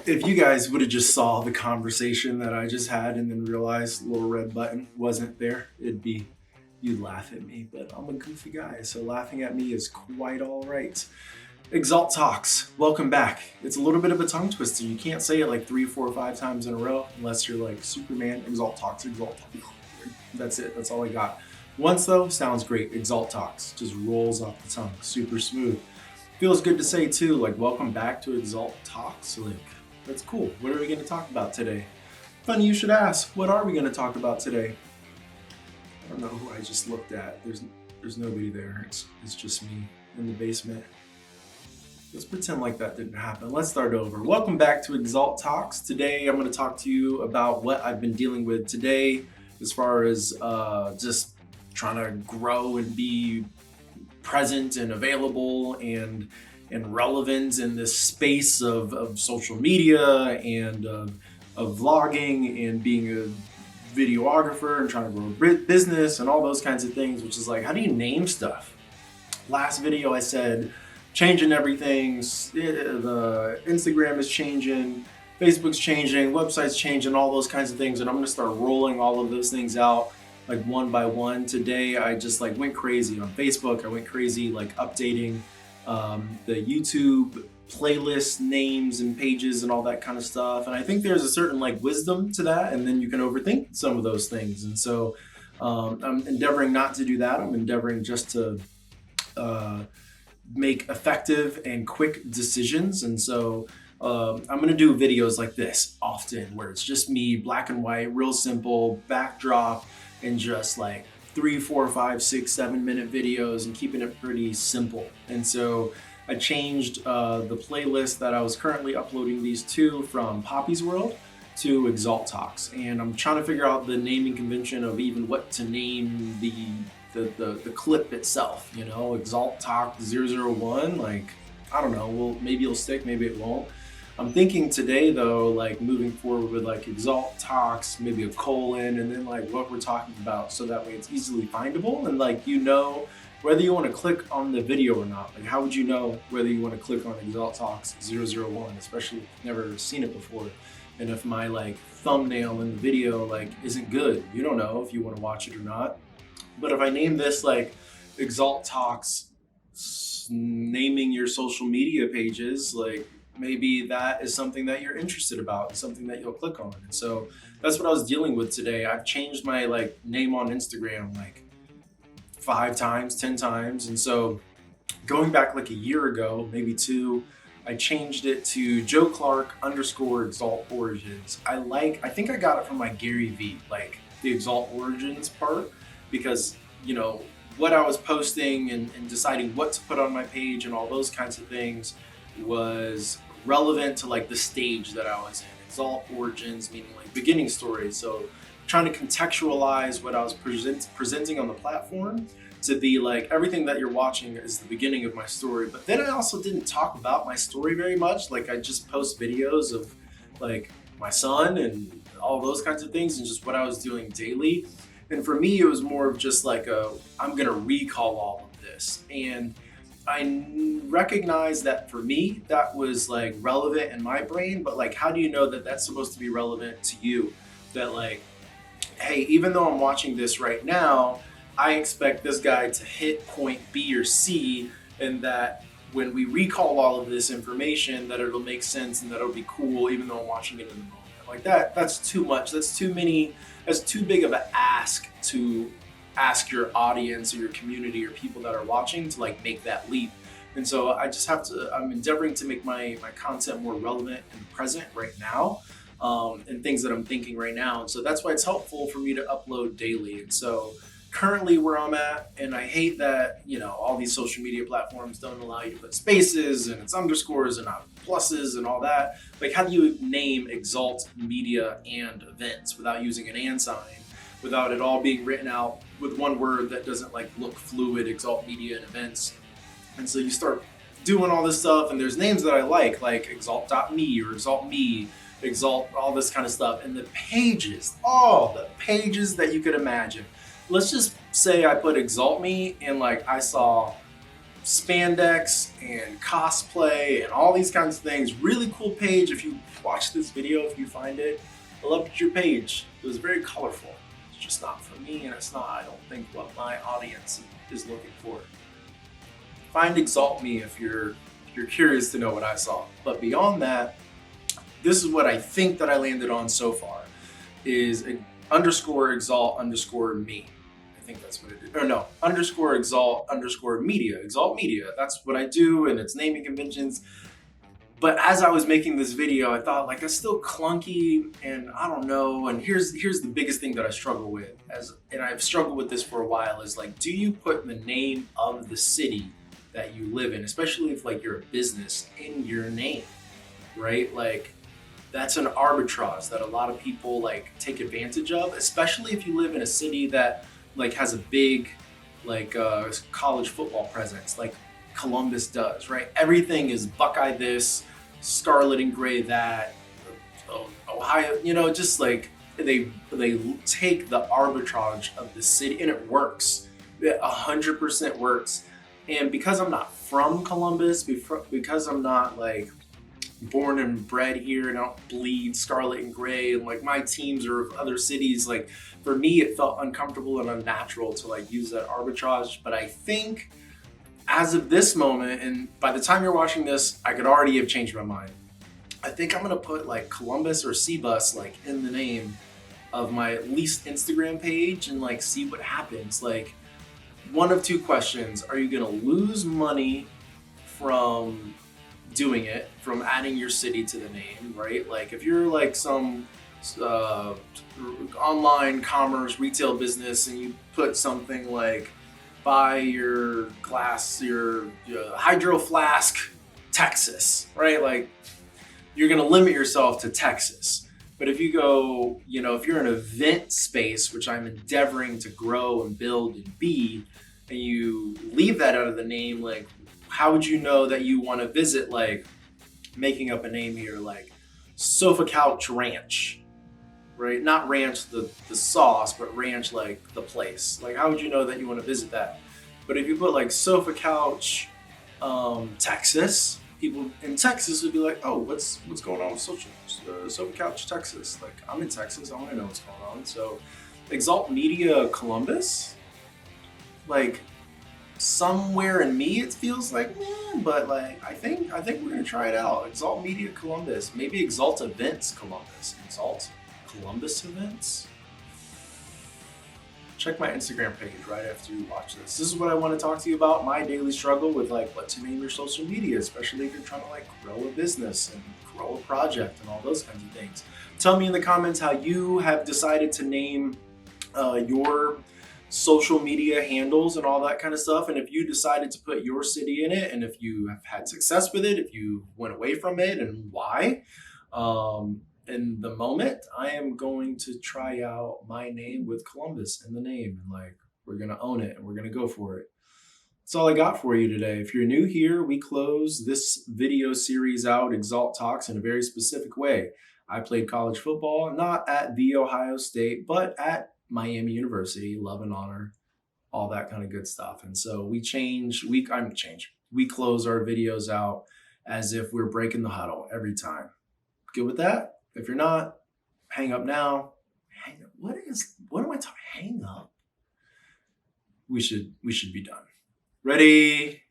If you guys would have just saw the conversation that I just had and then realized the little red button wasn't there, you'd laugh at me, but I'm a goofy guy, so laughing at me is quite all right. Exalt Talks, welcome back. It's a little bit of a tongue twister. You can't say it like 3, 4, 5 times in a row unless you're like Superman. Exalt Talks, Exalt Talks. That's it, that's all I got. Once though, sounds great. Exalt Talks, just rolls off the tongue, super smooth. Feels good to say too, like welcome back to Exalt Talks. Like, that's cool. What are we going to talk about today? Funny you should ask. What are we going to talk about today? I don't know who I just looked at. There's nobody there. It's just me in the basement. Let's pretend like that didn't happen. Let's start over. Welcome back to Exalt Talks. Today I'm going to talk to you about what I've been dealing with today as far as just trying to grow and be present and available and relevant in this space of social media and of vlogging and being a videographer and trying to grow a business and all those kinds of things, which is like, how do you name stuff? Last video I said, changing everything, the Instagram is changing, Facebook's changing, website's changing, all those kinds of things, and I'm gonna start rolling all of those things out like one by one. Today I just like went crazy on Facebook. I went crazy like updating the YouTube playlist names and pages and all that kind of stuff. And I think there's a certain like wisdom to that, and then you can overthink some of those things. And so I'm endeavoring not to do that. I'm endeavoring just to make effective and quick decisions. And so I'm gonna do videos like this often, where it's just me, black and white, real simple, backdrop, and just like 3, 4, 5, 6, 7 minute videos and keeping it pretty simple. And so I changed the playlist that I was currently uploading these to from Poppy's World to Exalt Talks. And I'm trying to figure out the naming convention of even what to name the clip itself, you know, Exalt Talk 001, like, I don't know, well, maybe it'll stick, maybe it won't. I'm thinking today though, like moving forward with like Exalt Talks, maybe a colon, and then like what we're talking about, so that way it's easily findable and like you know whether you want to click on the video or not. Like how would you know whether you want to click on Exalt Talks 001, especially if you've never seen it before? And if my like thumbnail in the video like isn't good, you don't know if you want to watch it or not. But if I name this like Exalt Talks, naming your social media pages, like maybe that is something that you're interested about, something that you'll click on. And so that's what I was dealing with today. I've changed my like name on Instagram like 5 times, 10 times. And so going back like a year ago, maybe 2, I changed it to Joe Clark _ Exalt Origins. I think I got it from my Gary V, like the Exalt Origins part, because you know what I was posting and deciding what to put on my page and all those kinds of things was relevant to like the stage that I was in. Exalt Origins meaning like beginning stories. So trying to contextualize what I was presenting on the platform to be like everything that you're watching is the beginning of my story. But then I also didn't talk about my story very much. Like I just post videos of like my son and all those kinds of things and just what I was doing daily. And for me, it was more of just like I'm gonna recall all of this. And I recognize that for me, that was like relevant in my brain, but like, how do you know that that's supposed to be relevant to you? That like, hey, even though I'm watching this right now, I expect this guy to hit point B or C, and that when we recall all of this information, that it'll make sense and that it'll be cool, even though I'm watching it in the moment. Like that's too much. That's too many. That's too big of an ask to ask your audience or your community or people that are watching to like make that leap. And so I just have to, I'm endeavoring to make my content more relevant and present right now, and things that I'm thinking right now. And so that's why it's helpful for me to upload daily. And so currently where I'm at, and I hate that, you know, all these social media platforms don't allow you to put spaces and it's underscores and not pluses and all that. Like how do you name Exalt Media and Events without using an and sign, without it all being written out with one word that doesn't like look fluid, Exalt Media and Events? And so you start doing all this stuff, and there's names that I like Exalt.me or Exalt Me, Exalt, all this kind of stuff. And the pages, all the pages that you could imagine. Let's just say I put Exalt Me and like I saw spandex and cosplay and all these kinds of things. Really cool page. If you watch this video, if you find it, I loved your page. It was very colorful. It's just not for me, and it's not, I don't think, what my audience is looking for. Find Exalt me if you're curious to know what I saw. But beyond that, this is what I think that I landed on so far, is underscore exalt underscore me. I think that's what it is. Or no, underscore exalt underscore media. Exalt media. That's what I do, and it's naming conventions. But as I was making this video, I thought, like, it's still clunky, and I don't know. And here's the biggest thing that I struggle with, and I've struggled with this for a while, is like, do you put the name of the city that you live in, especially if like you're a business, in your name, right? Like, that's an arbitrage that a lot of people like take advantage of, especially if you live in a city that like has a big like college football presence, like Columbus does, right? Everything is Buckeye this, Scarlet and Gray that, Ohio, just like they take the arbitrage of the city, and it works. It 100% works. And because I'm not from Columbus, because I'm not like born and bred here, and I don't bleed scarlet and gray, and like my teams are of other cities, like for me it felt uncomfortable and unnatural to like use that arbitrage. But I think as of this moment, and by the time you're watching this, I could already have changed my mind. I think I'm gonna put like Columbus or C-Bus like in the name of my at least Instagram page, and like see what happens. Like, one of two questions: are you gonna lose money from doing it, from adding your city to the name, right? Like if you're like some online commerce retail business and you put something like buy your glass, your hydro flask, Texas, right? Like you're gonna limit yourself to Texas. But if you go, if you're an event space, which I'm endeavoring to grow and build and be, and you leave that out of the name, like how would you know that you want to visit, like making up a name here, like Sofa Couch Ranch, right? Not ranch the sauce, but ranch like the place. Like how would you know that you want to visit that? But if you put like Sofa Couch Texas, people in Texas would be like, oh, what's going on with Sofa Couch Texas? Like I'm in Texas, I want to know what's going on. So Exalt Media Columbus, like somewhere in me it feels like, but like I think we're gonna try it out. Exalt Media Columbus, maybe Exalt Events Columbus, Exalt Columbus Events. Check my Instagram page right after you watch this. This is what I want to talk to you about, my daily struggle with like what to name your social media, especially if you're trying to like grow a business and grow a project and all those kinds of things. Tell me in the comments how you have decided to name your social media handles and all that kind of stuff, and if you decided to put your city in it, and if you have had success with it, if you went away from it, and why. In the moment, I am going to try out my name with Columbus in the name, and like we're gonna own it and we're gonna go for it. That's all I got for you today. If you're new here, we close this video series out, Exalt Talks, in a very specific way. I played college football, not at The Ohio State, but at Miami University, love and honor, all that kind of good stuff. And so we close our videos out as if we're breaking the huddle every time. Good with that? If you're not, hang up now. Hang up. What am I talking? Hang up. We should be done. Ready?